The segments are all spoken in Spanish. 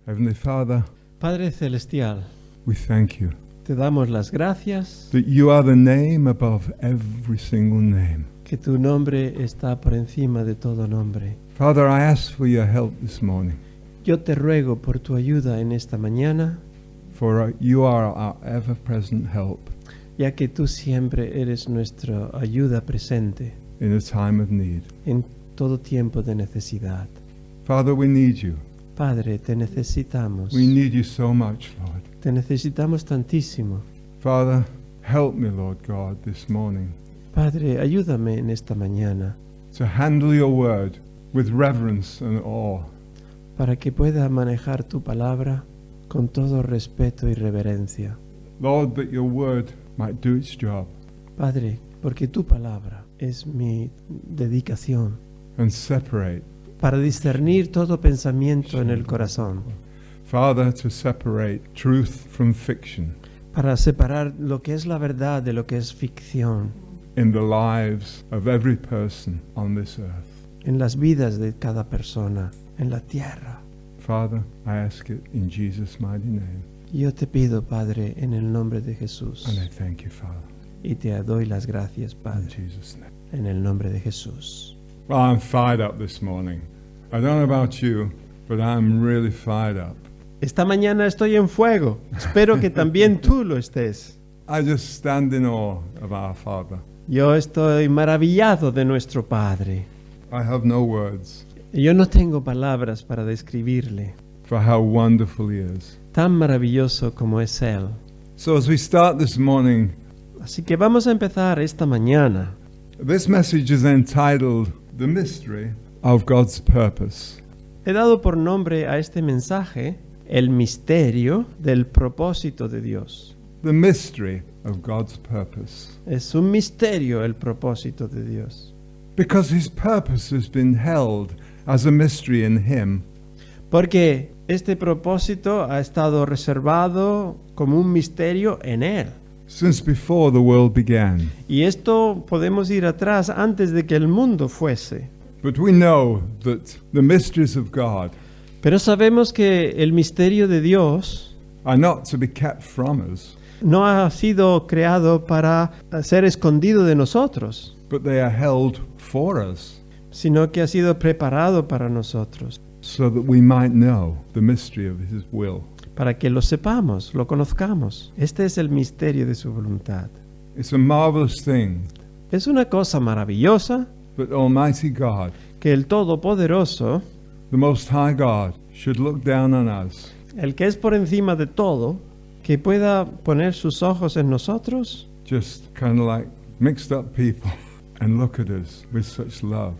Heavenly Father, Padre Celestial, we thank you te damos las gracias that you are the name above every single name. que tu nombre está por encima de todo nombre. Father, I ask for your help this morning, Yo te ruego por tu ayuda en esta mañana, for you are our ever-present help ya que tú siempre eres nuestra ayuda presente in a time of need. en todo tiempo de necesidad. Father, we need you. Padre, te necesitamos. We need you so much, Lord. Te necesitamos tantísimo. Father, help me, Lord God, this morning Padre, ayúdame en esta mañana to handle your word with reverence and awe. para que pueda manejar tu palabra con todo respeto y reverencia. Lord, that your word might do its job Padre, porque tu palabra es mi dedicación and separate. para discernir todo pensamiento en el corazón, Father, to separate truth from fiction para separar lo que es la verdad de lo que es ficción in the lives of every person on this earth. en las vidas de cada persona en la tierra. Father, I ask it in Jesus' mighty name, Yo te pido, Padre, en el nombre de Jesús, and I thank you, Father, y te doy las gracias, in Padre, Jesus' name. en el nombre de Jesús. Well, I'm fired up this morning. I don't know about you, but I'm really fired up. Esta mañana estoy en fuego. Espero que también tú lo estés. I just stand in awe of our Father. Yo estoy maravillado de nuestro Padre. I have no words Yo no tengo palabras para describirle. for how wonderful He is. Tan maravilloso como es Él. So as we start this morning, Así que vamos a empezar esta mañana. this message is entitled The Mystery of God's Purpose. He dado por nombre a este mensaje el misterio del propósito de Dios. The mystery of God's purpose. Es un misterio el propósito de Dios. Because His purpose has been held as a mystery in Him Porque este propósito ha estado reservado como un misterio en Él. since before the world began. Y esto podemos ir atrás antes de que el mundo fuese. But we know that the mysteries of God Pero sabemos que el misterio de Dios are not to be kept from us, no ha sido creado para ser escondido de nosotros, but they are held for us, sino que ha sido preparado para nosotros, so that we might know the mystery of His will. para que lo sepamos, lo conozcamos. Este es el misterio de su voluntad. It's a marvelous thing Es una cosa maravillosa that Almighty God, que el Todopoderoso, the Most High God, should look down on us el que es por encima de todo, que pueda poner sus ojos en nosotros, just kind of like mixed up people and look at us with such love.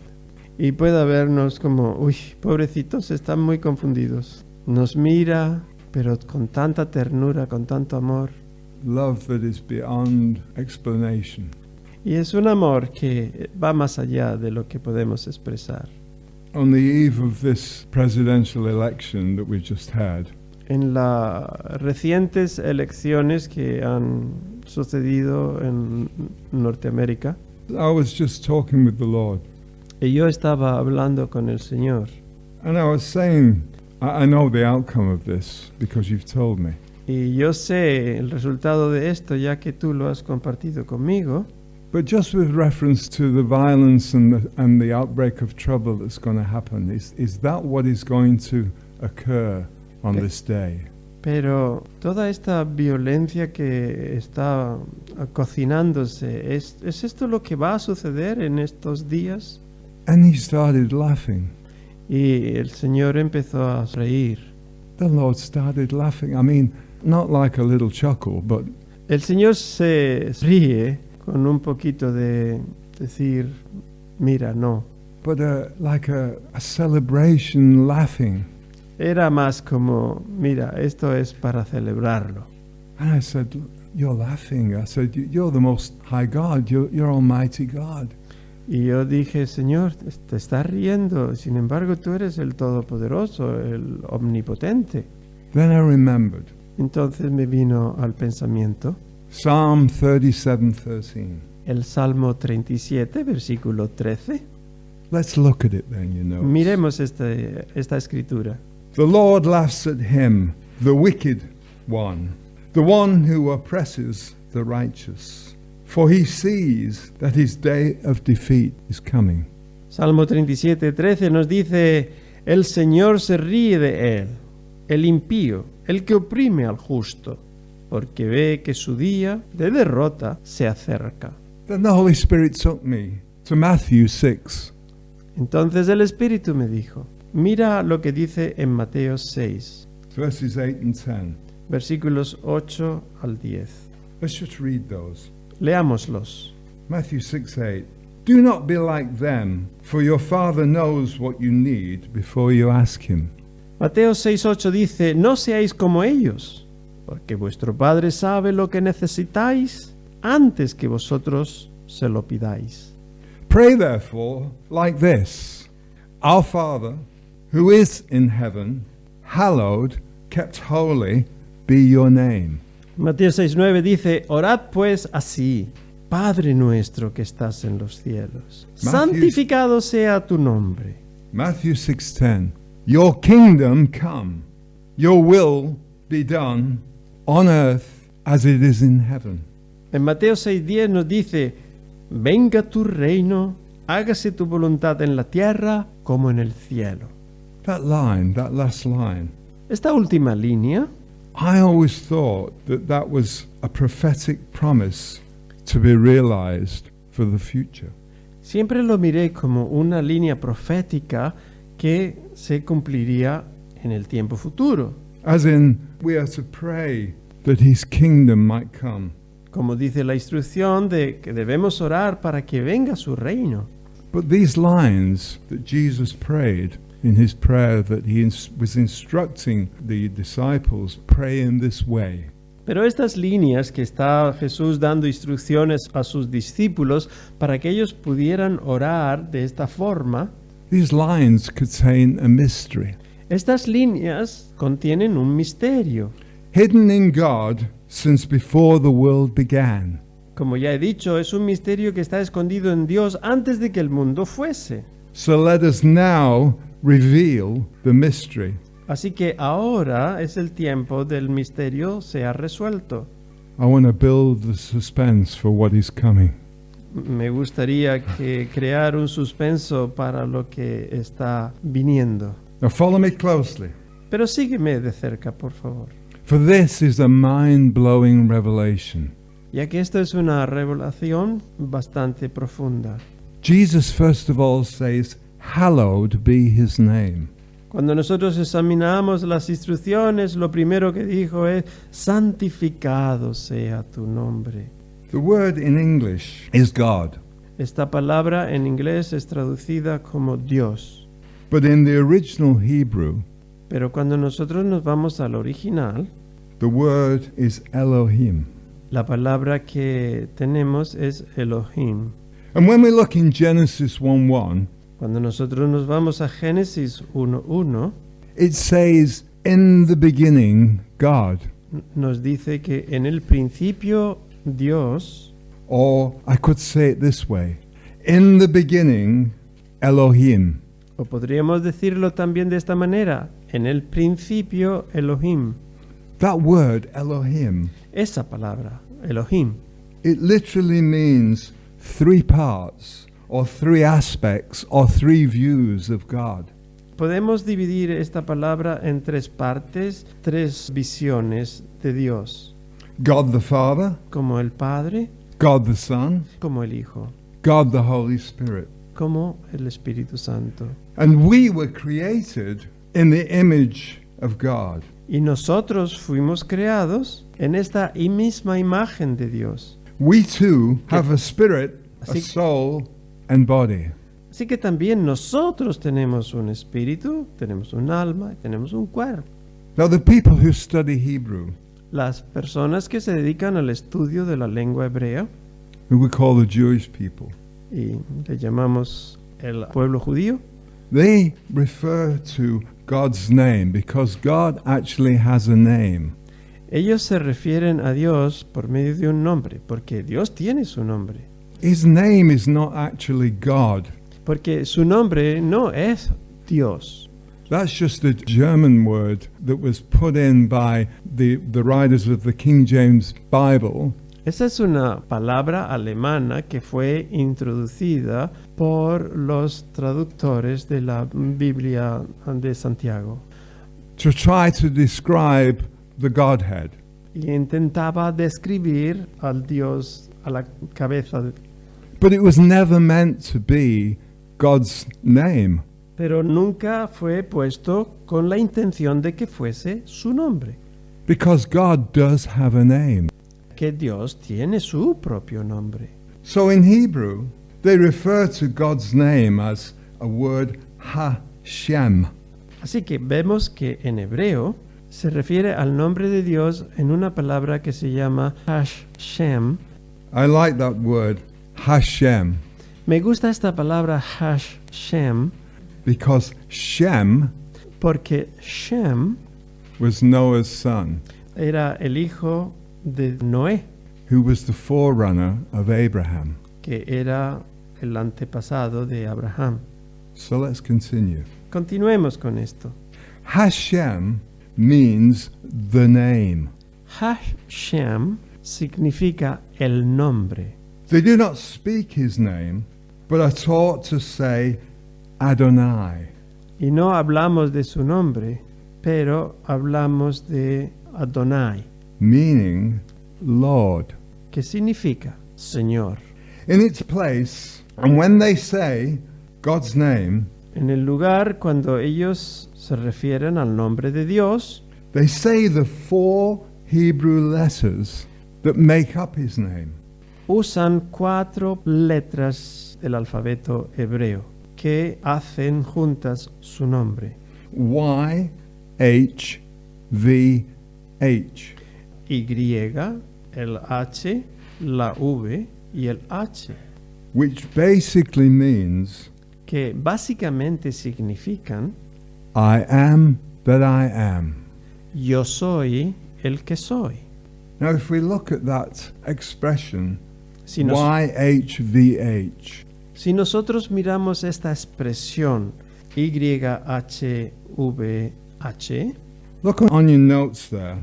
y pueda vernos como, uy, pobrecitos, están muy confundidos. Nos mira, pero con tanta ternura, con tanto amor. Love that is beyond explanation. Y es un amor que va más allá de lo que podemos expresar. On the eve of this presidential election that we just had, En las recientes elecciones que han sucedido en Norteamérica, I was just talking with the Lord, y yo estaba hablando con el Señor, and I was saying, I know the outcome of this because you've told me. y yo sé el resultado de esto ya que tú lo has compartido conmigo, But just with reference to the violence and the outbreak of trouble that's going to happen, is that what is going to occur on this day? pero toda esta violencia que está cocinándose, ¿es esto lo que va a suceder en estos días? And he started laughing. Y el Señor empezó a reír. The Lord started laughing. I mean, not like a little chuckle, but El Señor se ríe con un poquito de decir, mira, no. but like a celebration laughing. Era más como, mira, esto es para celebrarlo. And I said, you're laughing. I said, you're the most high God. You're Almighty God. Y yo dije, Señor, te estás riendo, sin embargo tú eres el Todopoderoso, el Omnipotente. Then I remembered Entonces me vino al pensamiento Psalm 37:13. el Salmo 37, versículo 13. Let's look at it then, you know. Miremos esta escritura. The Lord laughs at him, the wicked one, the one who oppresses the righteous, for he sees that his day of defeat is coming. Salmo 37:13 nos dice, el Señor se ríe de él, el impío, el que oprime al justo, porque ve que su día de derrota se acerca. Then the Holy Spirit took me to Matthew 6. Entonces el Espíritu me dijo, mira lo que dice en Mateo 6, Verses 8 and 10. versículos 8 al 10. Let's just read those. Leámoslos. Matthew 6:8. Do not be like them, for your Father knows what you need before you ask him. Mateo 6:8 dice, no seáis como ellos, porque vuestro Padre sabe lo que necesitáis antes que vosotros se lo pidáis. Pray therefore like this: Our Father, who is in heaven, hallowed, kept holy, be your name. Mateo 6:9 dice, orad pues así, Padre nuestro que estás en los cielos, santificado sea tu nombre. Matthew 6:10. Your kingdom come, your will be done on earth as it is in heaven. En Mateo 6:10 nos dice, venga tu reino, hágase tu voluntad en la tierra como en el cielo. That line, that last line, Esta última línea, I always thought that that was a prophetic promise to be realized for the future. siempre lo miré como una línea profética que se cumpliría en el tiempo futuro. As in, we are to pray that his kingdom might come. Como dice la instrucción de que debemos orar para que venga su reino. But these lines that Jesus prayed in his prayer that he was instructing the disciples, pray in this way. Pero estas líneas que está Jesús dando instrucciones a sus discípulos para que ellos pudieran orar de esta forma, These lines contain a mystery, estas líneas contienen un misterio. hidden in God since before the world began. Como ya he dicho, es un misterio que está escondido en Dios antes de que el mundo fuese. So let us now reveal the mystery. Así que ahora es el tiempo del misterio sea resuelto. I want to build the suspense for what is coming. Me gustaría crear un suspenso para lo que está viniendo. Now follow me closely, Pero sígueme de cerca, por favor. for this is a mind-blowing revelation. Ya que esto es una revelación bastante profunda. Jesus first of all says, hallowed be his name. Cuando nosotros examinamos las instrucciones, lo primero que dijo es, santificado sea tu nombre. The word in English is God, Esta palabra en inglés es traducida como Dios. but in the original Hebrew, Pero cuando nosotros nos vamos al original, the word is Elohim. la palabra que tenemos es Elohim. And when we look in Genesis 1:1, Cuando nosotros nos vamos a Génesis 1:1, it says, in the beginning, God. nos dice que en el principio Dios, Or I could say it this way, in the beginning, Elohim. o podríamos decirlo también de esta manera, en el principio Elohim. That word, Elohim, Esa palabra, Elohim, it literally means three parts, or three aspects, or three views of God. podemos dividir esta palabra en tres partes, tres visiones de Dios, God the Father, como el Padre, God the Son, como el Hijo, God the Holy Spirit. como el Espíritu Santo. And we were created in the image of God. Y nosotros fuimos creados en esta misma imagen de Dios. We too have a spirit, a Así- soul, and body. Así que también nosotros tenemos un espíritu, tenemos un alma y tenemos un cuerpo. Now, the people who study Hebrew, Las personas que se dedican al estudio de la lengua hebrea, who we call the Jewish people, y le llamamos el pueblo judío, they refer to God's name because God actually has a name. ellos se refieren a Dios por medio de un nombre, porque Dios tiene su nombre. His name is not actually God. Porque su nombre no es Dios. That's just a German word that was put in by the writers of the King James Bible. Esa es una palabra alemana que fue introducida por los traductores de la Biblia de Santiago To try to describe the Godhead. y intentaba describir al Dios a la cabeza, But it was never meant to be God's name. pero nunca fue puesto con la intención de que fuese su nombre, Because God does have a name. que Dios tiene su propio nombre. So in Hebrew, they refer to God's name as a word Hashem. Así que vemos que en hebreo se refiere al nombre de Dios en una palabra que se llama Hashem. I like that word, Hashem, Me gusta esta palabra Hashem because Shem porque Shem was Noah's son, era el hijo de Noé, who was the forerunner of Abraham. que era el antepasado de Abraham. So let's continue. Continuemos con esto. Hashem means the name. Hashem significa el nombre. They do not speak his name, but are taught to say Adonai. Y no hablamos de su nombre, pero hablamos de Adonai, Meaning Lord. que significa Señor. In its place, and when they say God's name, En el lugar cuando ellos se refieren al nombre de Dios, they say the 4 Hebrew letters that make up his name. usan 4 letras del alfabeto hebreo que hacen juntas su nombre. Y, H, V, H. Y, el H, la V y el H, Which basically means que básicamente significan I am that I am. yo soy el que soy. Now, if we look at that expression, Si, nos- YHVH, si nosotros miramos esta expresión YHVH, look on your notes there.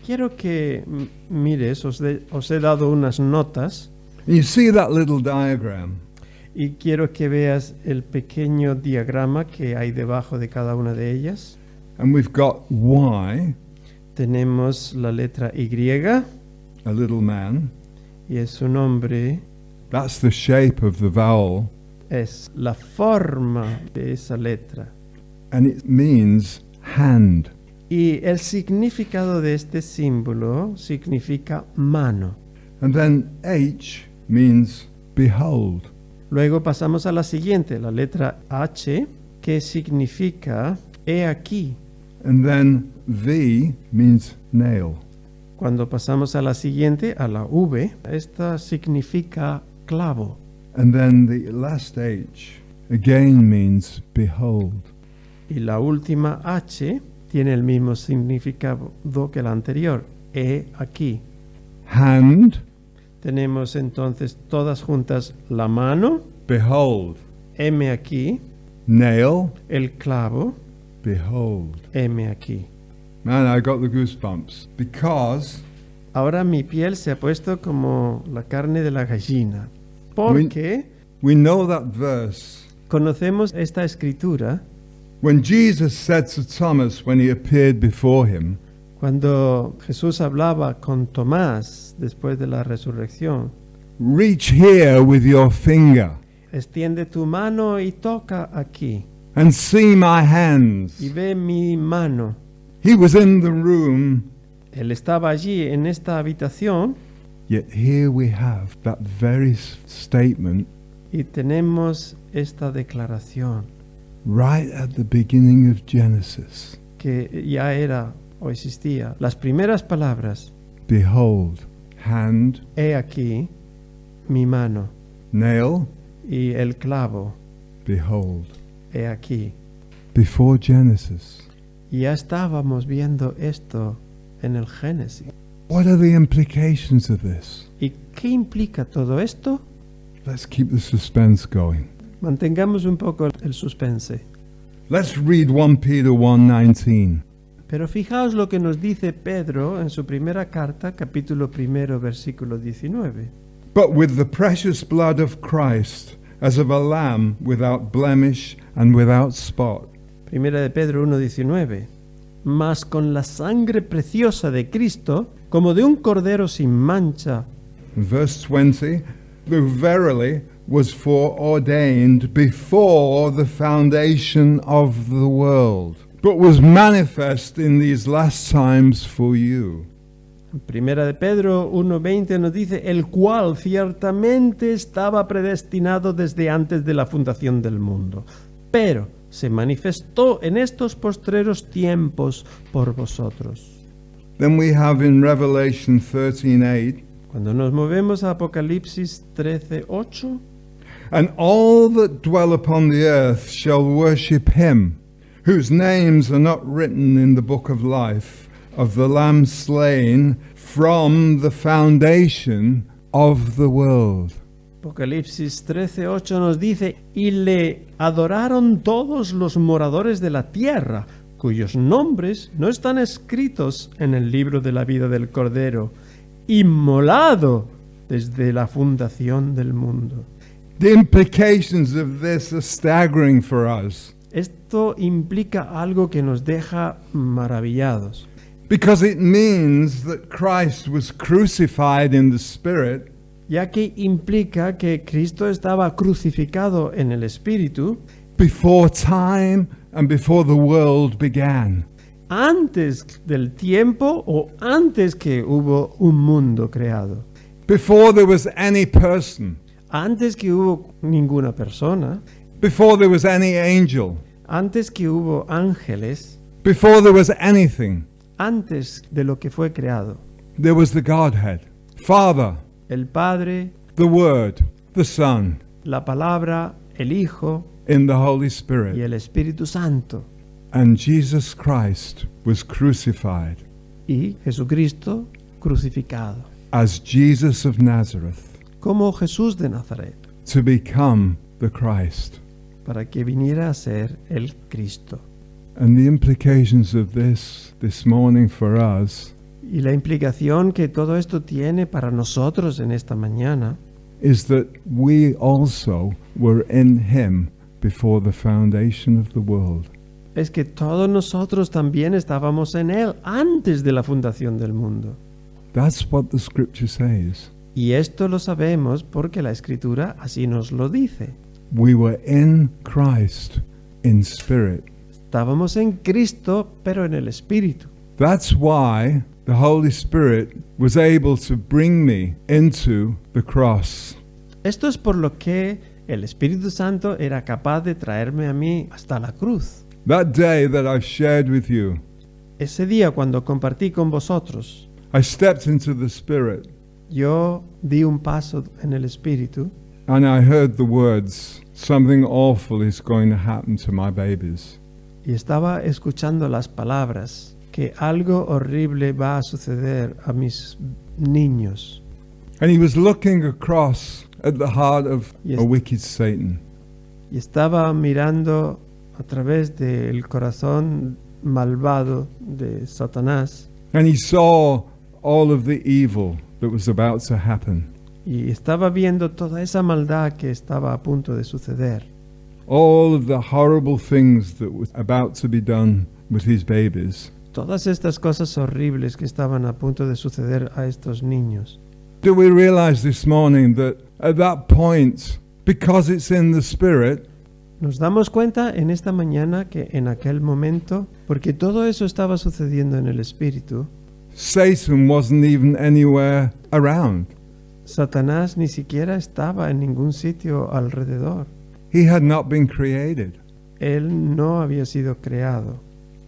quiero que mires, os he dado unas notas And you see that little diagram. y quiero que veas el pequeño diagrama que hay debajo de cada una de ellas. And we've got Y, Tenemos la letra Y a little man. y es su nombre, That's the shape of the vowel. es la forma de esa letra. And it means hand. Y el significado de este símbolo significa mano. And then H means behold. Luego pasamos a la siguiente, la letra H, que significa he aquí. And then V means nail. Cuando pasamos a la siguiente, a la V, esta significa clavo. And then the last H again means behold. Y la última H tiene el mismo significado que la anterior, he aquí. Hand, Tenemos entonces todas juntas la mano, behold. heme aquí, Nail, el clavo, behold. heme aquí. Man, I got the goosebumps. Because Ahora mi piel se ha puesto como la carne de la gallina, porque we know that verse. conocemos esta escritura When Jesus said to Thomas when he appeared before him, cuando Jesús hablaba con Tomás después de la resurrección. reach here with your finger Extiende tu mano y toca aquí, and see my hands. y ve mi mano. He was in the room, Él estaba allí en esta habitación yet here we have that very statement y tenemos esta declaración right at the beginning of Genesis. que ya era o existía. Las primeras palabras, Behold, hand, he aquí mi mano, nail, y el clavo, behold. he aquí. Before Genesis. Y ya estábamos viendo esto en el Génesis. What are the implications of this? ¿Y qué implica todo esto? Let's keep the suspense going. Mantengamos un poco el suspense. Let's read 1 Peter 1:19. Pero fijaos lo que nos dice Pedro en su primera carta, capítulo 1, versículo 19. But with the precious blood of Christ, as of a lamb without blemish and without spot. Primera de Pedro 1:19. Mas con la sangre preciosa de Cristo, como de un cordero sin mancha. Verse 20, who verily was foreordained before the foundation of the world, but was manifest in these last times for you. Primera de Pedro 1:20 nos dice, el cual ciertamente estaba predestinado desde antes de la fundación del mundo, pero se manifestó en estos postreros tiempos por vosotros. Then we have in Revelation 13:8, Cuando nos movemos a Apocalipsis 13:8, and all that dwell upon the earth shall worship him, whose names are not written in the book of life of the Lamb slain from the foundation of the world. Apocalipsis 13:8 nos dice, y le adoraron todos los moradores de la tierra, cuyos nombres no están escritos en el libro de la vida del Cordero, inmolado desde la fundación del mundo. The implications of this are staggering for us, Esto implica algo que nos deja maravillados, because it means that Christ was crucified in the Spirit ya que implica que Cristo estaba crucificado en el Espíritu before time and before the world began. antes del tiempo o antes que hubo un mundo creado, Before there was any person, antes que hubo ninguna persona, before there was any angel, antes que hubo ángeles, before there was anything, antes de lo que fue creado. there was the Godhead, Father, El Padre, the Word, the Son, la Palabra, el Hijo in the Holy y Spirit. el Espíritu Santo. And Jesus Christ was crucified Y Jesucristo crucificado, as Jesus of Nazareth como Jesús de Nazaret, to become the Christ. para que viniera a ser el Cristo. And the implications of this morning for us Y la implicación que todo esto tiene para nosotros en esta mañana is that we also were in him before the foundation of the world. es que todos nosotros también estábamos en Él antes de la fundación del mundo. That's what the scripture says. Y esto lo sabemos porque la Escritura así nos lo dice. We were in Christ in spirit. Estábamos en Cristo, pero en el Espíritu. That's why the Holy Spirit was able to bring me into the cross. Esto es por lo que el Espíritu Santo era capaz de traerme a mí hasta la cruz. That day that I've shared with you, Ese día cuando compartí con vosotros, I stepped into the Spirit yo di un paso en el Espíritu and I heard the words, something awful is going to happen to my babies. y estaba escuchando las palabras que algo horrible va a suceder a mis niños. And he was looking across at the heart of Yes. a wicked Satan. Y estaba mirando a través del corazón malvado de Satanás And he saw all of the evil that was about to happen. y estaba viendo toda esa maldad que estaba a punto de suceder. All of the horrible things that was about to be done with his babies. Todas estas cosas horribles que estaban a punto de suceder a estos niños. Do we realize this morning that at that point, because it's in the Spirit, Nos damos cuenta en esta mañana que en aquel momento, porque todo eso estaba sucediendo en el Espíritu, Satan wasn't even anywhere around. Satanás ni siquiera estaba en ningún sitio alrededor. He had not been created. Él no había sido creado,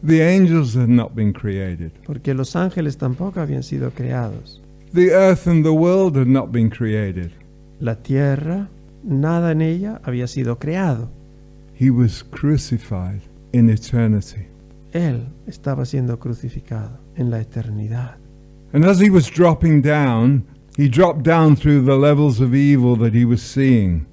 The angels had not been created. porque los ángeles tampoco habían sido creados. The earth and the world had not been created. La tierra, nada en ella había sido creado. He was crucified in eternity. Él estaba siendo crucificado en la eternidad. And as he was dropping down, he dropped down through the levels of evil that he was seeing.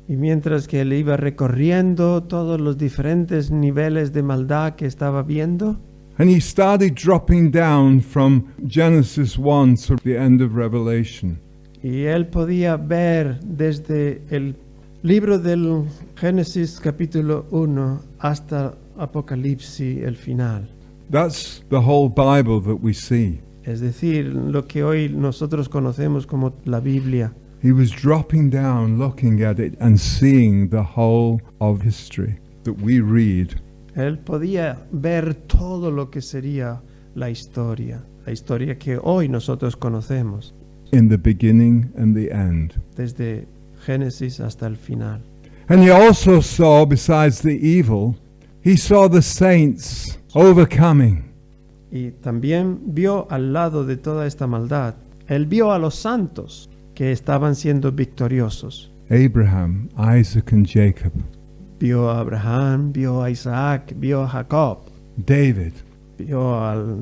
Y mientras que él iba recorriendo todos los diferentes niveles de maldad que estaba viendo, and he started dropping down from Genesis 1 to the end of Revelation. y él podía ver desde el libro del Génesis capítulo 1 hasta Apocalipsis el final. That's the whole Bible that we see. Es decir, lo que hoy nosotros conocemos como la Biblia. He was dropping down, looking at it, and seeing the whole of history that we read. Él podía ver todo lo que sería la historia que hoy nosotros conocemos, In the beginning and the end. desde Génesis hasta el final. And he also saw, besides the evil, he saw the saints overcoming. Y también vio al lado de toda esta maldad, él vio a los santos que estaban siendo victoriosos. Abraham, Isaac, and Jacob. Vio a Abraham, vio a Isaac, vio a Jacob, David, vio al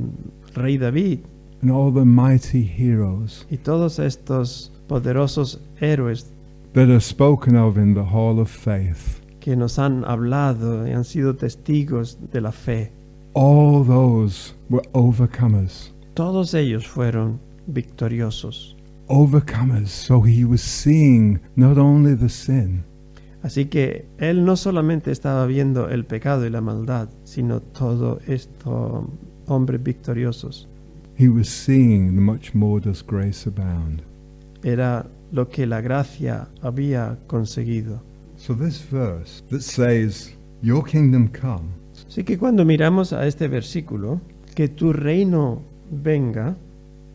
rey David and all the mighty heroes y todos estos poderosos héroes that are spoken of in the Hall of Faith. que nos han hablado y han sido testigos de la fe. All those were overcomers. Todos ellos fueron victoriosos. Overcomers. So he was seeing not only the sin, Así que él no solamente estaba viendo el pecado y la maldad, sino todo esto hombres victoriosos. he was seeing much more does grace abound. Era lo que la gracia había conseguido. So this verse that says, your kingdom come, Así que cuando miramos a este versículo, que tu reino venga,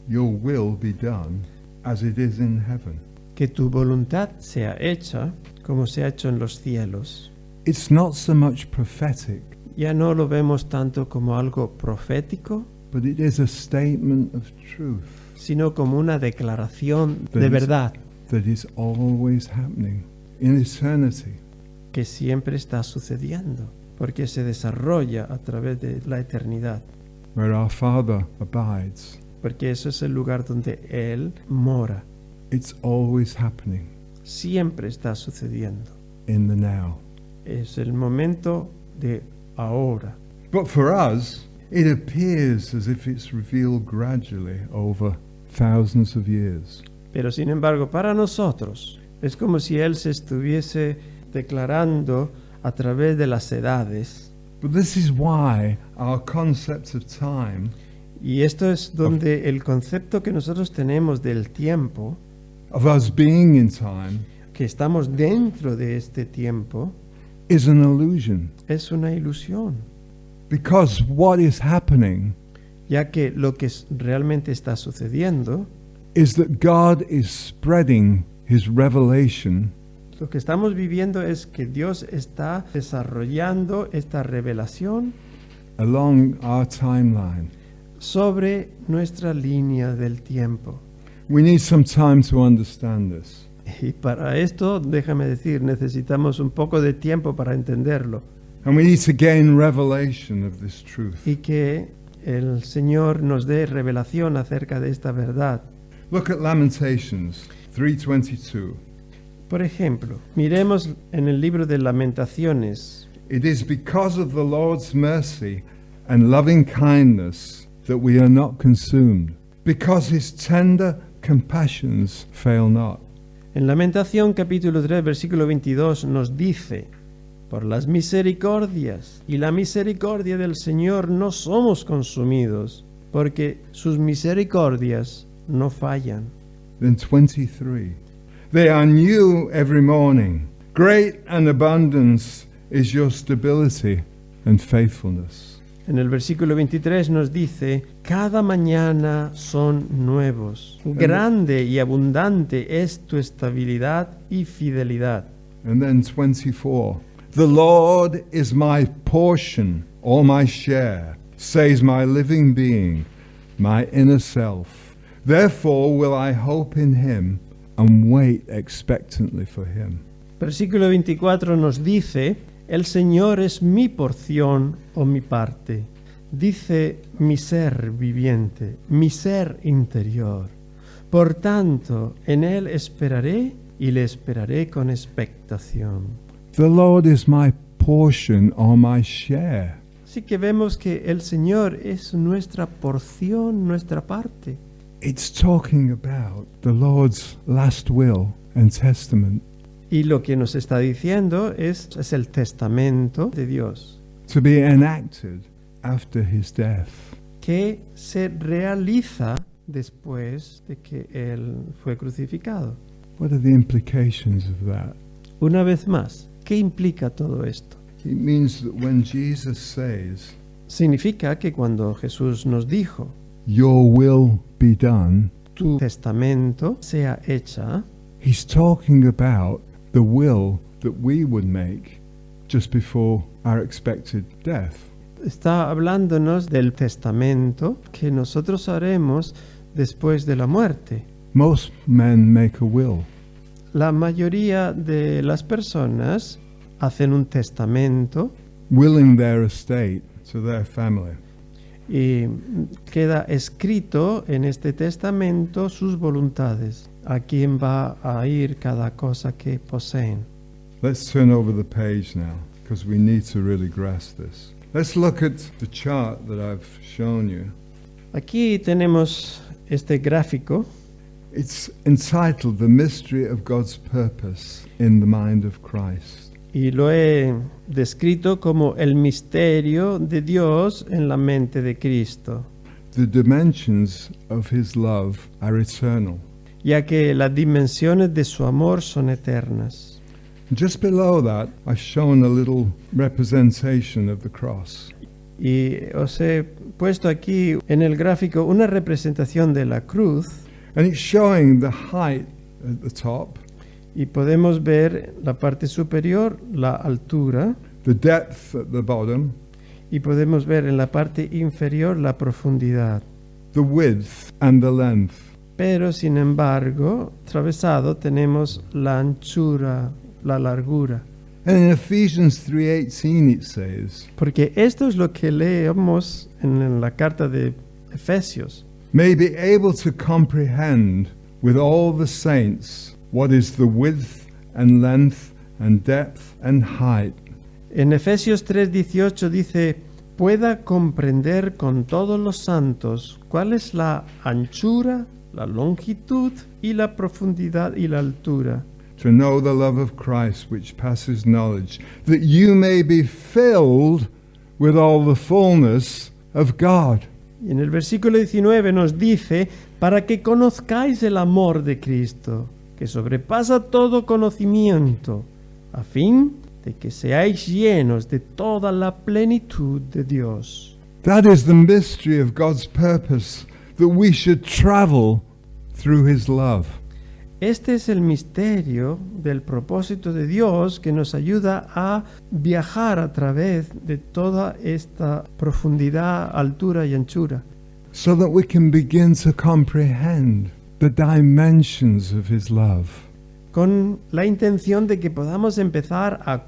your will be done as it is in heaven. que tu voluntad sea hecha como se ha hecho en los cielos. It's not so much prophetic, Ya no lo vemos tanto como algo profético, but it is a statement of truth sino como una declaración de verdad that is always happening in eternity. que siempre está sucediendo, porque se desarrolla a través de la eternidad, Where our Father abides, porque eso es el lugar donde Él mora. it's always happening Siempre está sucediendo. in the now. Es el momento de ahora. But for us, it appears as if it's revealed gradually over thousands of years. Pero sin embargo, para nosotros, es como si Él se estuviese declarando a través de las edades. But this is why our concept of time Y esto es donde el concepto que nosotros tenemos del tiempo, of us being in time que estamos dentro de este tiempo, is an illusion. es una ilusión. Because what is happening Ya que lo que realmente está sucediendo, is that God is spreading his revelation lo que estamos viviendo es que Dios está desarrollando esta revelación along our timeline. sobre nuestra línea del tiempo. We need some time to understand this. Y para esto, déjame decir, necesitamos un poco de tiempo para entenderlo. And we need to gain revelation of this truth. Y que el Señor nos dé revelación acerca de esta verdad. Look at Lamentations 3:22. Por ejemplo, miremos en el libro de Lamentaciones. It is because of the Lord's mercy and loving kindness that we are not consumed, because his tender compassions fail not. En Lamentación capítulo 3 versículo 22 nos dice: por las misericordias y la misericordia del Señor no somos consumidos, porque sus misericordias no fallan. Then 23. They are new every morning. Great and abundance is your stability and faithfulness. En el versículo 23 nos dice: cada mañana son nuevos. Grande y abundante es tu estabilidad y fidelidad. And then 24. The Lord is my portion, all my share, says my living being, my inner self. Therefore will I hope in him and wait expectantly for him. Versículo 24 nos dice: el Señor es mi porción o mi parte. Dice mi ser viviente, mi ser interior. Por tanto, en Él esperaré y le esperaré con expectación. The Lord is my portion or my share. Así que vemos que el Señor es nuestra porción, nuestra parte. It's talking about the Lord's last will and testament Y lo que nos está diciendo es el testamento de Dios, to be enacted after his death. que se realiza después de que Él fue crucificado. What are the implications of that? Una vez más, ¿qué implica todo esto? It means that when Jesus says, Significa que cuando Jesús nos dijo, your will be done, tu testamento sea hecha, he's talking about the will that we would make just before our expected death. está hablándonos del testamento que nosotros haremos después de la muerte. Most men make a will. La mayoría de las personas hacen un testamento Willing their estate to their family. y queda escrito en este testamento sus voluntades, a quién va a ir cada cosa que poseen. Let's turn over the page now, because we need to really grasp this. Let's look at the chart that I've shown you. Aquí tenemos este gráfico. It's entitled The Mystery of God's Purpose in the Mind of Christ. Y lo he descrito como el misterio de Dios en la mente de Cristo, The dimensions of his love are eternal. ya que las dimensiones de su amor son eternas. Just below that, I've shown a little representation of the cross. Y os he puesto aquí en el gráfico una representación de la cruz, And it's showing the height at the top, y podemos ver la parte superior, la altura, the depth at the bottom, y podemos ver en la parte inferior la profundidad. the width and the length. Pero sin embargo, atravesado tenemos la anchura, la largura. And in Ephesians 3:18 it says, Porque esto es lo que leemos en la carta de Efesios. may be able to comprehend with all the saints what is the width and length and depth and height. En Efesios 3:18 dice, pueda comprender con todos los santos cuál es la anchura, la longitud y la profundidad y la altura. To know the love of Christ which passes knowledge, that you may be filled with all the fullness of God. Y en el versículo 19 nos dice, para que conozcáis el amor de Cristo, que sobrepasa todo conocimiento, a fin de que seáis llenos de toda la plenitud de Dios. That is the mystery of God's purpose, that we should travel through his love. Este es el misterio del propósito de Dios que nos ayuda a viajar a través de toda esta profundidad, altura y anchura, So that we can begin to comprehend the dimensions of his love. con la intención de que podamos empezar a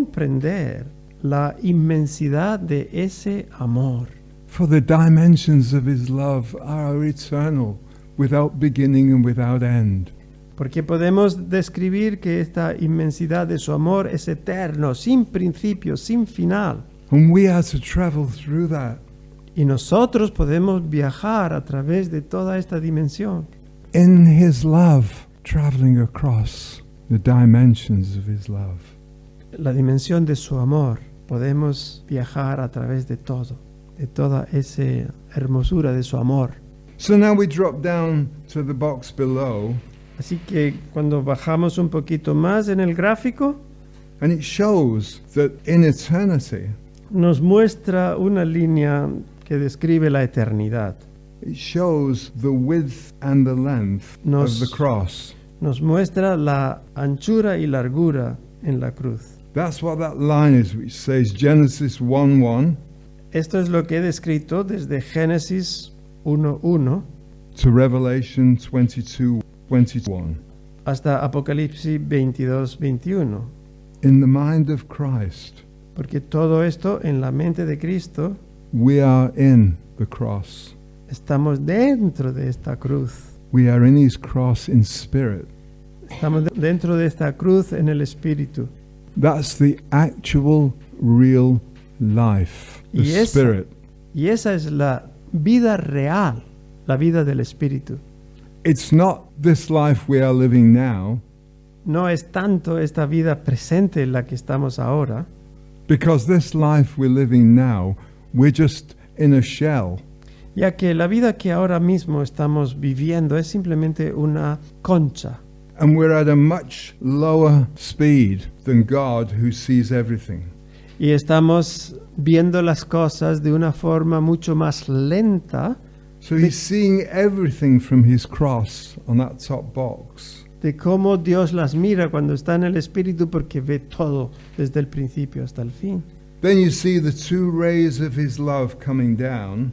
comprender la inmensidad de ese amor. For the dimensions of his love are eternal, without beginning and without end. Porque podemos describir que esta inmensidad de su amor es eterno, sin principio, sin final. And we are to travel through that. Y nosotros podemos viajar a través de toda esta dimensión. In his love, traveling across the dimensions of his love. La dimensión de su amor, podemos viajar a través de todo, de toda esa hermosura de su amor. So now we drop down to the box below, Así que cuando bajamos un poquito más en el gráfico, and it shows that in eternity, nos muestra una línea que describe la eternidad. it shows the width and the length Nos- of the cross. Nos muestra la anchura y largura en la cruz. That's what that line is, which says Genesis 1:1 Esto es lo que he descrito desde Génesis 1:1 to Revelation 22:21. hasta Apocalipsis 22:21. In the mind of Christ, Porque todo esto en la mente de Cristo, we are in the cross. estamos dentro de esta cruz. We are in his cross in spirit. Estamos dentro de esta cruz en el Espíritu. That's the actual, real life, the Y esa, Spirit. y esa es la vida real, la vida del Espíritu. It's not this life we are living now, No es tanto esta vida presente en la que estamos ahora, because this life we're living now, we're just in a shell. ya que la vida que ahora mismo estamos viviendo es simplemente una concha. And we're at a much lower speed than God, who sees everything. Y estamos viendo las cosas de una forma mucho más lenta So he's seeing everything from his cross on that top box. de cómo Dios las mira cuando está en el Espíritu, porque ve todo desde el principio hasta el fin. Then you see the two rays of his love coming down,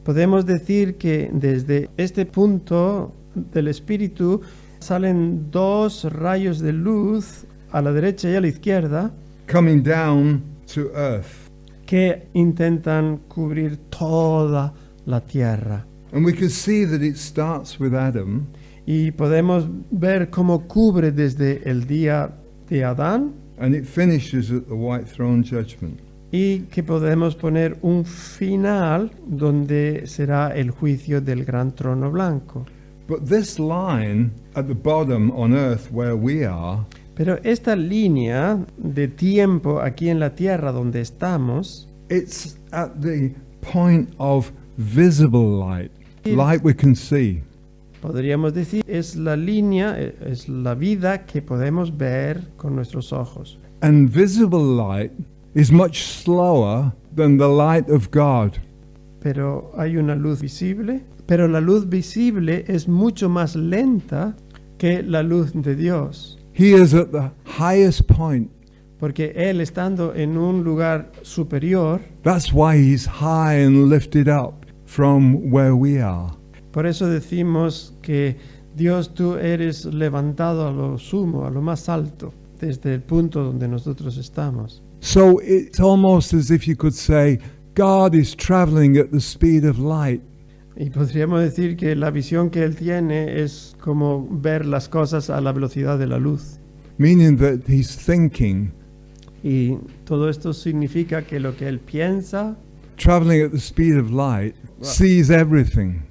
Podemos decir que desde este punto del Espíritu salen dos rayos de luz a la derecha y a la izquierda coming down to earth. que intentan cubrir toda la tierra. And we can see that it starts with Adam, Y podemos ver cómo cubre desde el día de Adán, and it finishes at the white throne judgment. y que podemos poner un final donde será el juicio del gran trono blanco. But this line at the bottom on earth where we are, Pero esta línea de tiempo aquí en la tierra donde estamos, it's at the point of visible light, light we can see. podríamos decir, es la línea, es la vida que podemos ver con nuestros ojos. And visible light is much slower than the light of God. Pero hay una luz visible, pero la luz visible es mucho más lenta que la luz de Dios. He is at the highest point. Porque Él, estando en un lugar superior, That's why he's high and lifted up from where we are. por eso decimos que Dios, tú eres levantado a lo sumo, a lo más alto, desde el punto donde nosotros estamos. So it's almost as if you could say, God is traveling at the speed of light. Y podríamos decir que la visión que Él tiene es como ver las cosas a la velocidad de la luz. Meaning that he's thinking, Y todo esto significa que lo que Él piensa traveling at the speed of light, sees everything.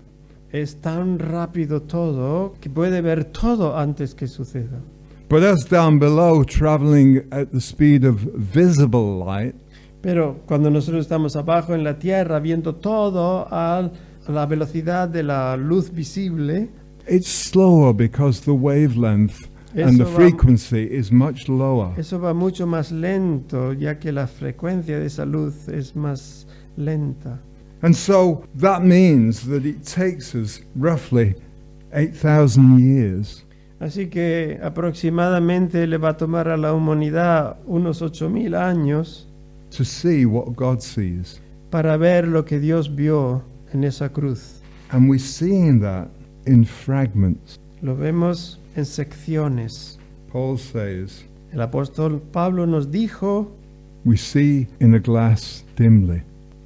es tan rápido todo que puede ver todo antes que suceda. But us down below, traveling at the speed of visible light, Pero cuando nosotros estamos abajo en la tierra viendo todo a la velocidad de la luz visible, it's slower because the wavelength and the Eso va- frequency is much lower. eso va mucho más lento, ya que la frecuencia de esa luz es más lenta. And so that means that it takes us roughly 8,000 years Así que aproximadamente le va a tomar a la humanidad unos 8,000 años to see what God sees. para ver lo que Dios vio en esa cruz. And we're seeing that in fragments. Lo vemos en secciones. Paul says, El apóstol Pablo nos dijo, we see in a glass dimly.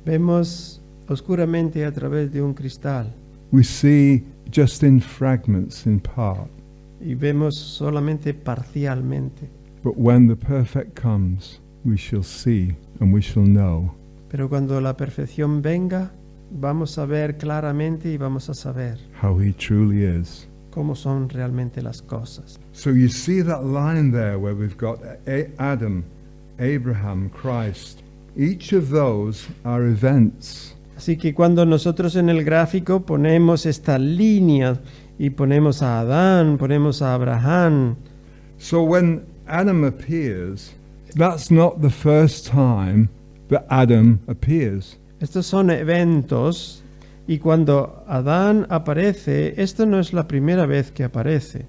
vemos oscuramente a través de un cristal We see just in fragments, in part. y vemos solamente parcialmente. But when the perfect comes, we shall see and we shall know. Pero cuando la perfección venga, vamos a ver claramente y vamos a saber How he truly is. cómo son realmente las cosas. So you see that line there where we've got Adam, Abraham, Christ. Each of those are events. Así que cuando nosotros en el gráfico ponemos esta línea y ponemos a Adán, ponemos a Abraham, So when Adam appears, that's not the first time that Adam appears. estos son eventos, y cuando Adán aparece, esto no es la primera vez que aparece.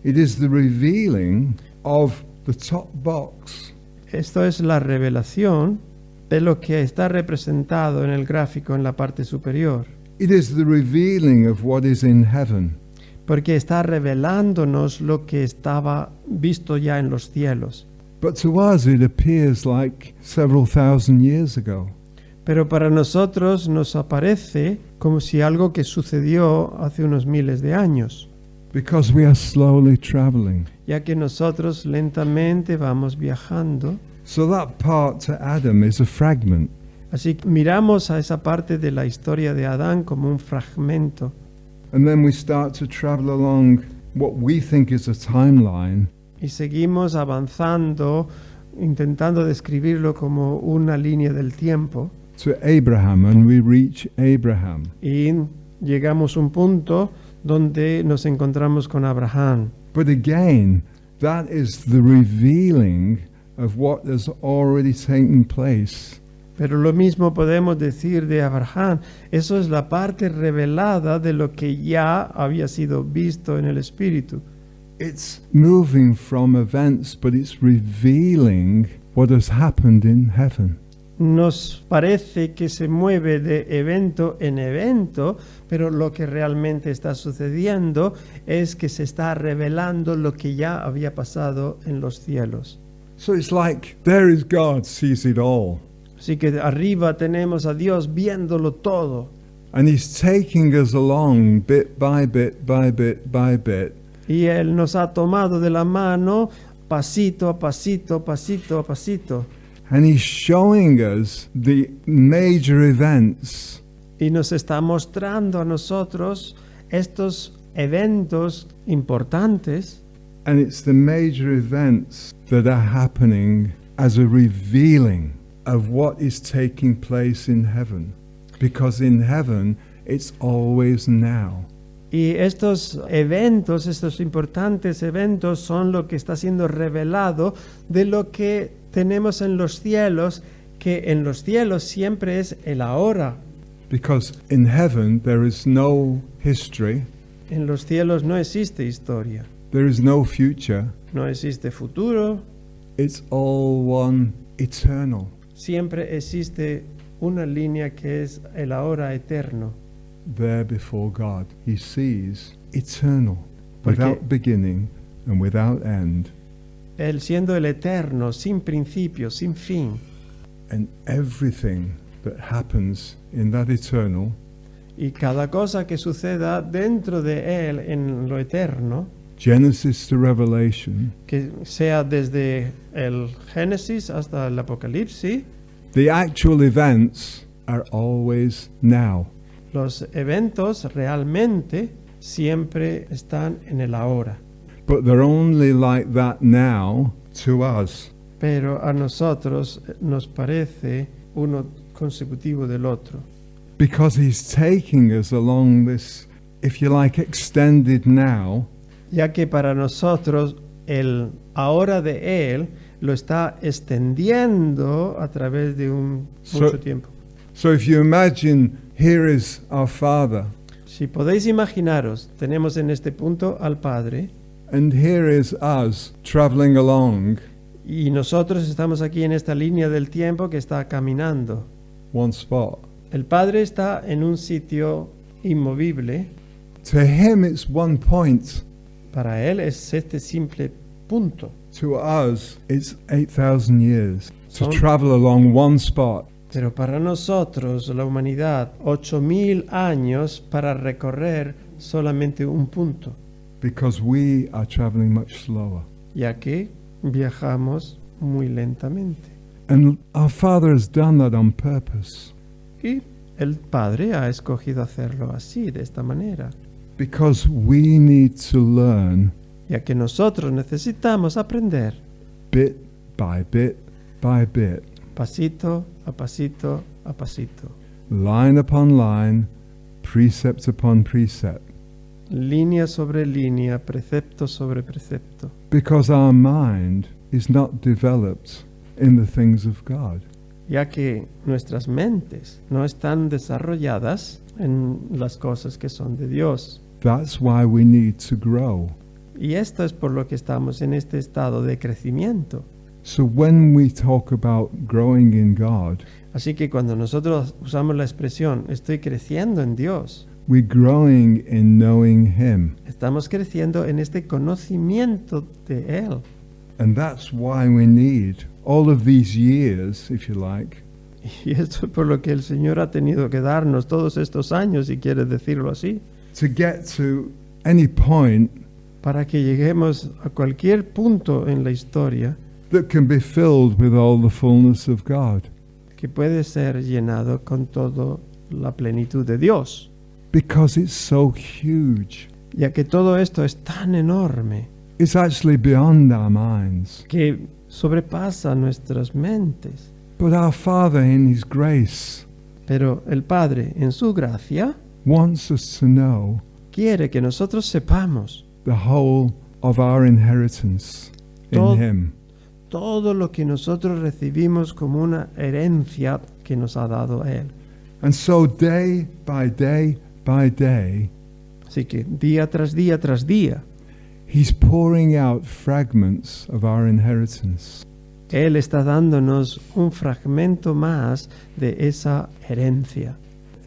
It is the revealing of the top box. Esto es la revelación de lo que está representado en el gráfico en la parte superior, It is the revealing of what is in heaven. porque está revelándonos lo que estaba visto ya en los cielos. But to us it appears like several thousand years ago. Pero para nosotros nos aparece como si algo que sucedió hace unos miles de años, Because we are slowly traveling. ya que nosotros lentamente vamos viajando. So that part to Adam is a fragment. Así que miramos a esa parte de la historia de Adán como un fragmento. And then we start to travel along what we think is a timeline. Y seguimos avanzando, intentando describirlo como una línea del tiempo. To Abraham, and we reach Abraham. Y llegamos a un punto donde nos encontramos con Abraham. But again, that is the revealing of what has already taken place. Pero lo mismo podemos decir de Abraham. Eso es la parte revelada de lo que ya había sido visto en el Espíritu. It's moving from events, but it's revealing what has happened in heaven. Nos parece que se mueve de evento en evento, pero lo que realmente está sucediendo es que se está revelando lo que ya había pasado en los cielos. So it's like there is God, sees it all. Así que arriba tenemos a Dios viéndolo todo. And He's taking us along bit by bit by bit by bit. Y Él nos ha tomado de la mano pasito a pasito, pasito a pasito. And He's showing us the major events. Y nos está mostrando a nosotros estos eventos importantes. And it's the major events that are happening as a revealing of what is taking place in heaven. Because in heaven, it's always now. Y estos eventos, estos importantes eventos son lo que está siendo revelado de lo que tenemos en los cielos, que en los cielos siempre es el ahora. Because in heaven, there is no history, En los cielos no existe historia, there is no future. no existe futuro, It's all one eternal. siempre existe una línea que es el ahora eterno. There before God. He sees eternal, Porque- without beginning and without end. Él siendo el eterno, sin principio, sin fin. And everything that happens in that eternal Y cada cosa que suceda dentro de Él en lo eterno, Genesis to Revelation, que sea desde el Génesis hasta el Apocalipsis, the actual events are always now. los eventos realmente siempre están en el ahora. But they're only like that now to us. Pero a nosotros nos parece uno consecutivo del otro. Because He's taking us along this, if you like, extended now, Ya que para nosotros el ahora de Él lo está extendiendo a través de mucho tiempo. So if you imagine, here is our Father, Si podéis imaginaros, tenemos en este punto al Padre and here is us traveling along y nosotros estamos aquí en esta línea del tiempo que está caminando. one spot. El Padre está en un sitio inmovible. To Him, it's one point. Para Él es este simple punto. To us, it's 8,000 years to Son- travel along one spot. Pero para nosotros, la humanidad, 8.000 años para recorrer solamente un punto, Because we are traveling much slower. ya que viajamos muy lentamente. And our Father has done that on purpose. Y el Padre ha escogido hacerlo así, de esta manera, Because we need to learn ya que nosotros necesitamos aprender bit by bit by bit, pasito a pasito a pasito, line upon line, precept upon precept. línea sobre línea, precepto sobre precepto, Because our mind is not developed in the things of God. ya que nuestras mentes no están desarrolladas en las cosas que son de Dios. That's why we need to grow. Y esto es por lo que estamos en este estado de crecimiento. So when we talk about growing in God, Así que cuando nosotros usamos la expresión estoy creciendo en Dios, we're growing in knowing Him. estamos creciendo en este conocimiento de Él. And that's why we need all of these years, if you like, Y esto es por lo que el Señor ha tenido que darnos todos estos años, si quieres decirlo así, to get to any point para que lleguemos a cualquier punto en la historia that can be filled with all the fullness of God. que puede ser llenado con toda la plenitud de Dios, Because it's so huge. ya que todo esto es tan enorme It's actually beyond our minds. que sobrepasa nuestras mentes. But our Father in His grace Pero el Padre, en su gracia, wants us to know quiere que nosotros sepamos the whole of our inheritance Todo- in Him. todo lo que nosotros recibimos como una herencia que nos ha dado Él. And so day by day, Así que día tras día tras día, He's pouring out fragments of our inheritance. Él está dándonos un fragmento más de esa herencia.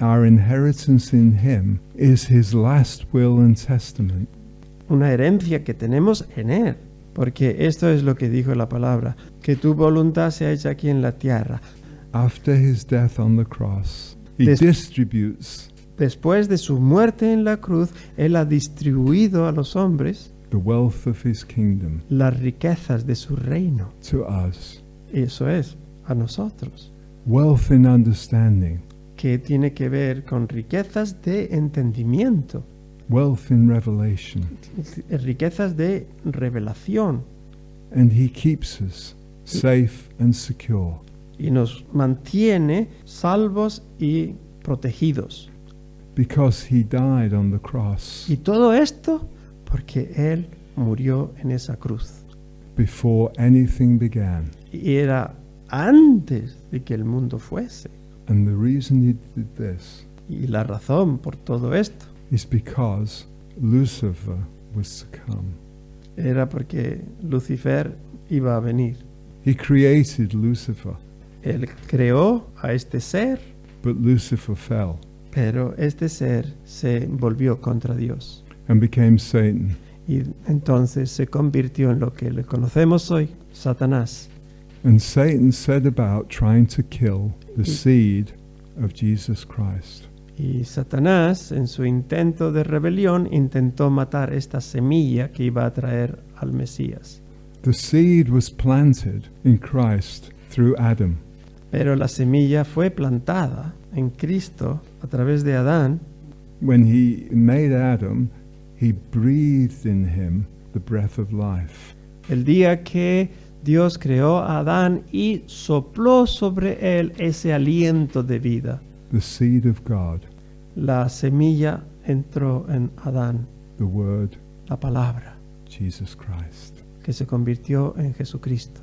Our inheritance in Him is His last will and testament. Una herencia que tenemos en Él. Porque esto es lo que dijo la palabra, que tu voluntad sea hecha aquí en la tierra. After His death on the cross, He Des- distributes Después de su muerte en la cruz, Él ha distribuido a los hombres the wealth of His kingdom las riquezas de su reino. to us. Eso es, a nosotros. Wealth in understanding, Que tiene que ver con riquezas de entendimiento, wealth in revelation. riquezas de revelación. And He keeps us safe and secure. Y nos mantiene salvos y protegidos. Because He died on the cross Y todo esto porque Él murió en esa cruz. before anything began. Y era antes de que el mundo fuese. And the reason He did this Y la razón por todo esto is because Lucifer was to come. era porque Lucifer iba a venir. He created Lucifer, Él creó a este ser, but Lucifer fell pero este ser se volvió contra Dios. and became Satan. Y entonces se convirtió en lo que le conocemos hoy, Satanás. And Satan set about trying to kill the seed of Jesus Christ. Y Satanás, en su intento de rebelión, intentó matar esta semilla que iba a traer al Mesías. The seed was planted in Christ through Adam. Pero la semilla fue plantada en Cristo a través de Adán. When He made Adam, He breathed in him the breath of life. El día que Dios creó a Adán y sopló sobre él ese aliento de vida. The seed of God, La semilla entró en Adán, the Word, la palabra, Jesus Christ. que se convirtió en Jesucristo.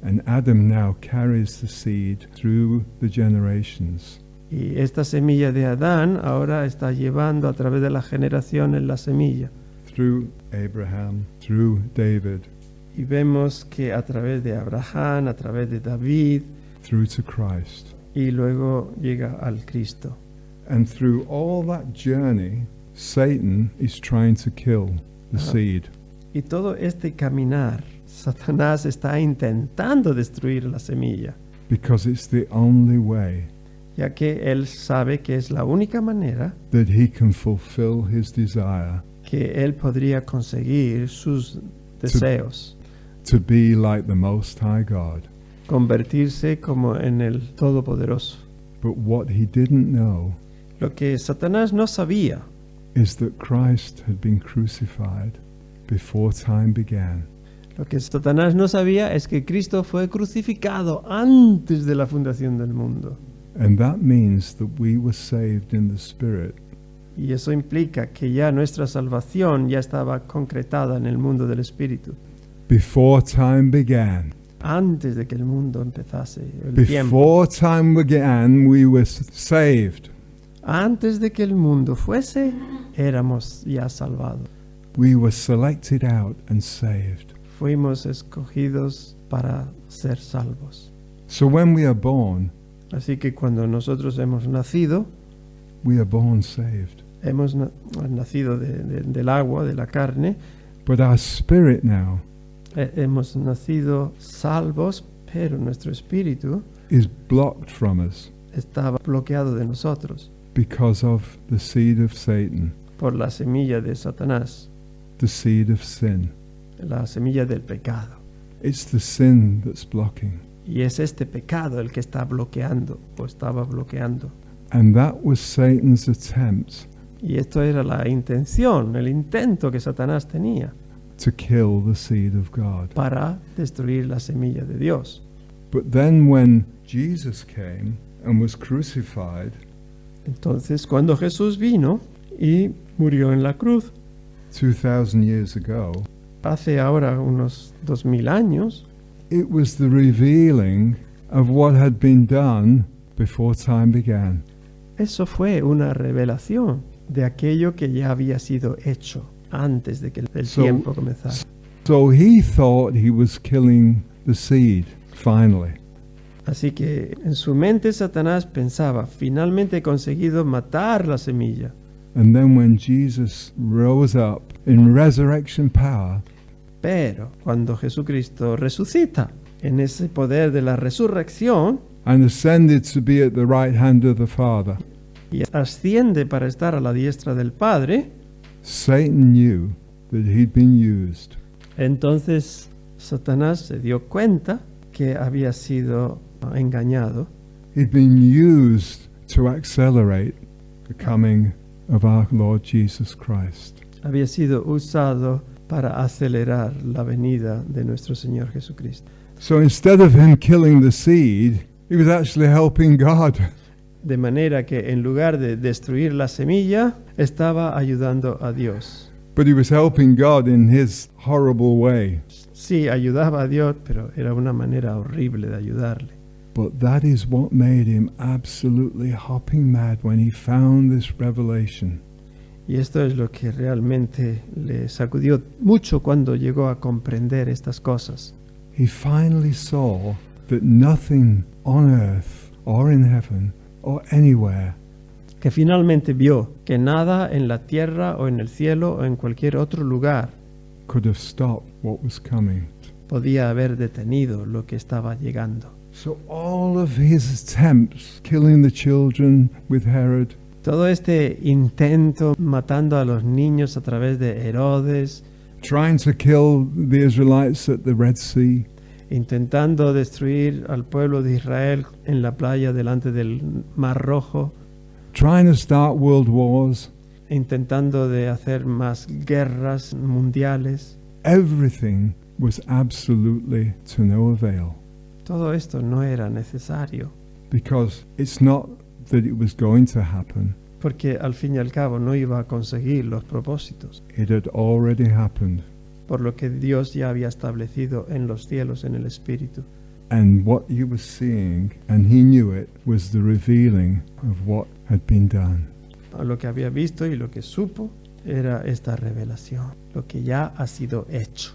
And Adam now carries the seed through the generations. Y esta semilla de Adán ahora está llevando a través de las generaciones la semilla. Through Abraham, through David, Y vemos que a través de Abraham, a través de David, through to Christ. y luego llega al Cristo. And through all that journey, Satan is trying to kill the seed. Y todo este caminar, Satanás está intentando destruir la semilla, Because it's the only way ya que él sabe que es la única manera that he can fulfill his desire que él podría conseguir sus deseos, to be like the Most High God. convertirse como en el Todopoderoso. But what he didn't know Lo que Satanás no sabía is that Christ had been crucified before time began. Lo que Satanás no sabía es que Cristo fue crucificado antes de la fundación del mundo. And that means that we were saved in the Spirit Y eso implica que ya nuestra salvación ya estaba concretada en el mundo del Espíritu, before time began. antes de que el mundo empezase, el tiempo. Before time began, we were saved. Antes de que el mundo fuese, éramos ya salvados. We were selected out and saved. Fuimos escogidos para ser salvos. So when we are born, Así que cuando nosotros hemos nacido, we are born saved. hemos nacido del agua, de la carne, But our spirit now hemos nacido salvos, pero nuestro espíritu is blocked from us estaba bloqueado de nosotros because of the seed of Satan. por la semilla de Satanás. the seed of sin. la semilla del pecado. It's the sin that's blocking. Y es este pecado el que está bloqueando o estaba bloqueando. And that was Satan's attempt Y esto era la intención, el intento que Satanás tenía to kill the seed of God. para destruir la semilla de Dios. But then when Jesus came and was crucified, Entonces, cuando Jesús vino y murió en la cruz, 2,000 years ago, hace ahora unos 2000 años, it was the revealing of what had been done before time began. eso fue una revelación de aquello que ya había sido hecho antes de que el tiempo comenzara. So he thought he was killing the seed, finally. Así que en su mente Satanás pensaba, finalmente he conseguido matar la semilla. And then when Jesus rose up in resurrection power, Pero cuando Jesucristo resucita en ese poder de la resurrección and ascended to be at the right hand of the Father, y asciende para estar a la diestra del Padre, Satan knew that he'd been used. entonces Satanás se dio cuenta que había sido engañado. He'd been used to accelerate the coming of our Lord Jesus Christ. Había sido usado para acelerar la venida de nuestro Señor Jesucristo. So instead of him killing the seed, he was actually helping God. De manera que en lugar de destruir la semilla, estaba ayudando a Dios. But he was helping God in his horrible way. Sí, ayudaba a Dios, pero era una manera horrible de ayudarle. But that is what made him absolutely hopping mad when he found this revelation. Y esto es lo que realmente le sacudió mucho cuando llegó a comprender estas cosas. He finally saw that nothing on earth or in heaven or anywhere Que finalmente vio que nada en la tierra o en el cielo o en cualquier otro lugar could have stopped what was coming. podía haber detenido lo que estaba llegando. So all of his attempts, killing the children with Herod, Todo este intento matando a los niños a través de Herodes, trying to kill the Israelites at the Red Sea, intentando destruir al pueblo de Israel en la playa delante del Mar Rojo, trying to start world wars, intentando de hacer más guerras mundiales. everything was absolutely to no avail. Todo esto no era necesario, Because it's not that it was going to happen, porque al fin y al cabo no iba a conseguir los propósitos, it had already happened. por lo que Dios ya había establecido en los cielos, en el Espíritu. And what he was seeing, and he knew it, was the revealing of what had been done. A lo que había visto y lo que supo era esta revelación, lo que ya ha sido hecho.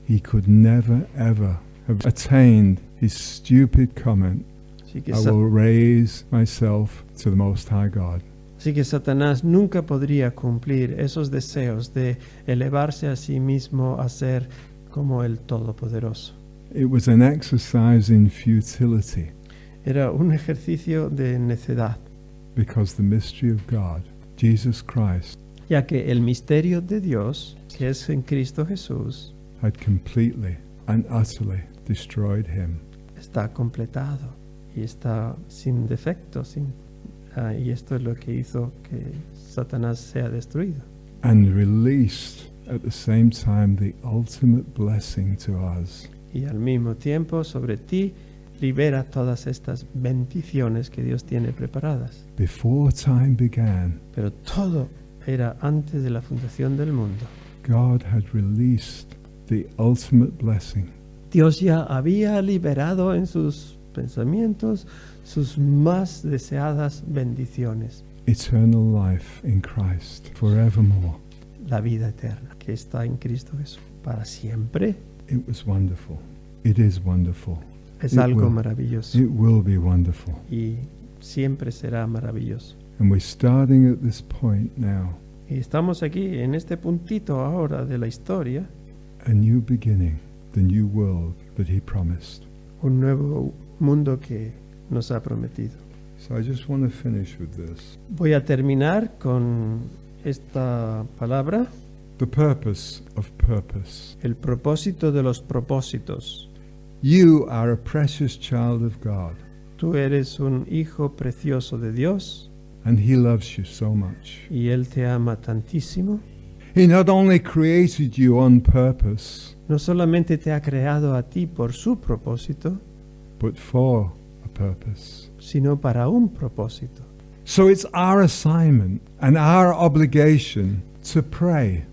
He could never ever have attained his stupid comment, Así que, I will raise myself to the Most High God. así que Satanás nunca podría cumplir esos deseos de elevarse a sí mismo a ser como el Todopoderoso. It was an exercise in futility, Era un ejercicio de necedad, because the mystery of God, Jesus Christ, ya que el misterio de Dios, que es en Cristo Jesús, had completely and utterly destroyed him. está completado y está sin defecto, y esto es lo que hizo que Satanás sea destruido. And released at the same time the ultimate blessing to us. Y al mismo tiempo sobre ti libera todas estas bendiciones que Dios tiene preparadas. Before time began, Pero todo era antes de la fundación del mundo. God had released the ultimate blessing. Dios ya había liberado en sus pensamientos sus más deseadas bendiciones. Eternal life in Christ forevermore. La vida eterna que está en Cristo Jesús para siempre. It was wonderful. It is wonderful. Es It algo will. maravilloso It will be wonderful. y siempre será maravilloso. And we're starting at this point now, Y estamos aquí en este puntito ahora de la historia, a new beginning, the new world that he promised. un nuevo mundo que nos ha prometido. So I just want to finish with this. Voy a terminar con esta palabra. The purpose of purpose. El propósito de los propósitos. You are a precious child of God, Tú eres un hijo precioso de Dios and He loves you so much. y Él te ama tantísimo. He not only created you on purpose, No solamente te ha creado a ti por su propósito, but for a purpose. sino para un propósito. So it's our assignment and our obligation to pray.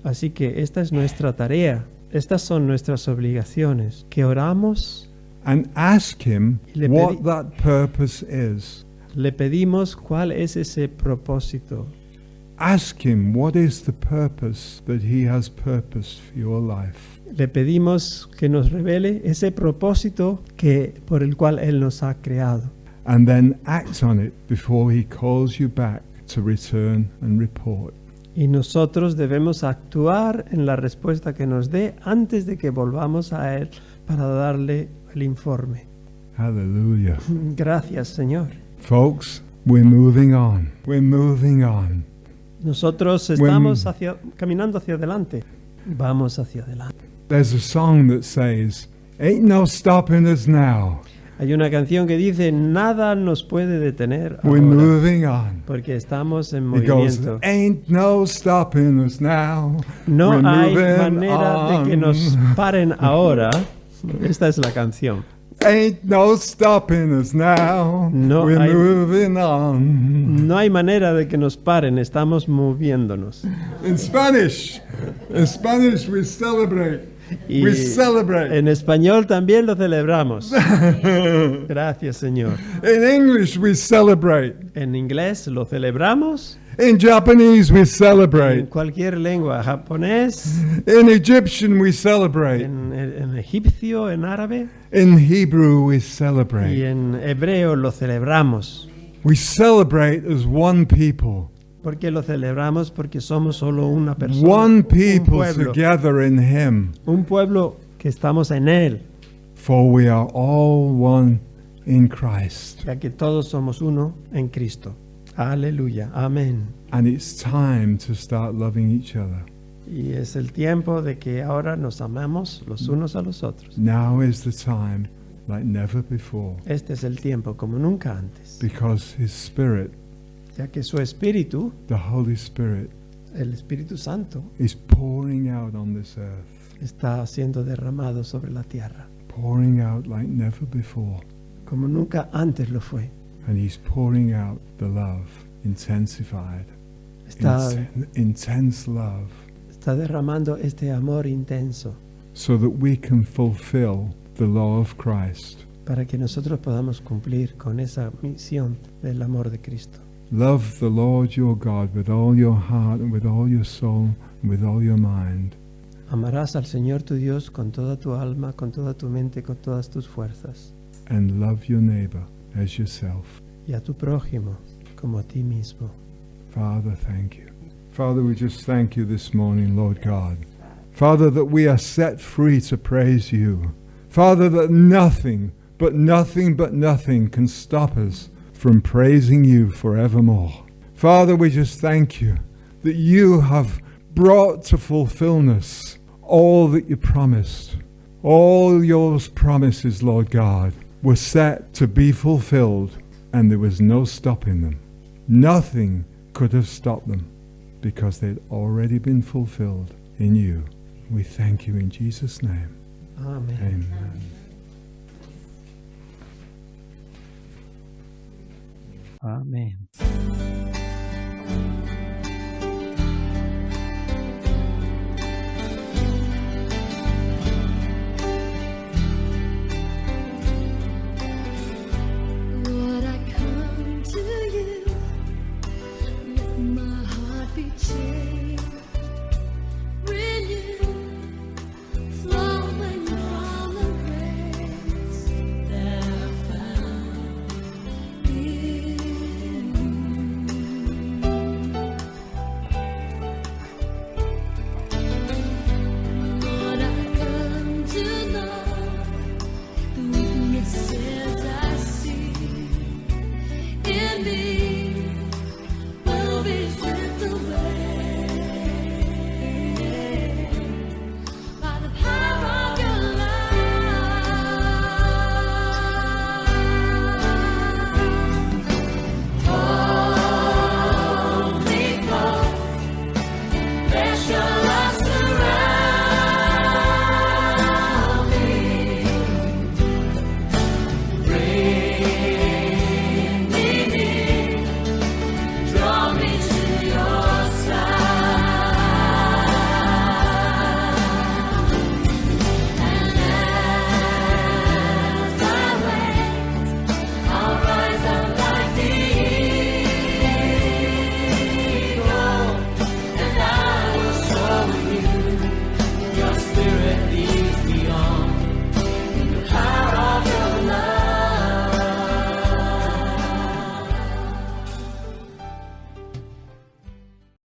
Así que esta es nuestra tarea, estas son nuestras obligaciones, que oramos, And ask Him Y le what pedi- that purpose is. le pedimos cuál es ese propósito. Ask Him what is the purpose that He has purposed for your life. Le pedimos que nos revele ese propósito por el cual Él nos ha creado. And then act on it before He calls you back to return and report. Y nosotros debemos actuar en la respuesta que nos dé antes de que volvamos a Él para darle el informe. Hallelujah. Gracias, Señor. Folks, we're moving on. We're moving on. Nosotros estamos caminando hacia adelante. Vamos hacia adelante. There's a song that says, "Ain't no stopping us now. Hay una canción que dice, nada nos puede detener We're ahora, moving on." porque estamos en It goes, movimiento. "Ain't no stopping us now. No We're hay moving manera de que on. nos paren ahora. Esta es la canción. Ain't no stopping us now. No We're hay- moving on." No hay manera de que nos paren, estamos moviéndonos. In Spanish we celebrate. Y We celebrate. en español también lo celebramos. Gracias, Señor. In English we celebrate. En inglés lo celebramos. In Japanese we En celebrate. cualquier lengua, japonés, In Egyptian we celebrate. en egipcio, en árabe In Hebrew we y celebrate. en hebreo lo celebramos. We celebrate as one people. ¿Por qué lo celebramos? Porque somos solo una persona, One un people pueblo, together in Him. un pueblo que estamos en Él, For we are all one in Christ. ya que todos somos uno en Cristo. Aleluya, amén. And it's time to start loving each other. Y es el tiempo de que ahora nos amamos los unos a los otros. Now is the time like never before. Este es el tiempo como nunca antes, Because His Spirit, ya que su Espíritu, the Holy Spirit, el Espíritu Santo, is pouring out on this earth. está siendo derramado sobre la tierra, Pouring out like never before. como nunca antes lo fue. And He's pouring out the love, intensified. Está, Intense love. está derramando este amor intenso So that we can fulfill the law of Christ. para que nosotros podamos cumplir con esa misión del amor de Cristo. Love the Lord your God with all your heart and with all your soul and with all your mind. Amarás al Señor tu Dios con toda tu alma, con toda tu mente, con todas tus fuerzas, And love your neighbor as yourself. y a tu prójimo como a ti mismo. Father, thank you. Father, we just thank you this morning, Lord God. Father, that we are set free to praise you. Father, that nothing but nothing can stop us from praising you forevermore. Father, we just thank you that you have brought to fulfillment all that you promised. All your promises, Lord God, were set to be fulfilled, and there was no stopping them. Nothing could have stopped them because they'd already been fulfilled in you. We thank you in Jesus' name. Amén. Amen. Amén. Lord, I come to you with my heart beat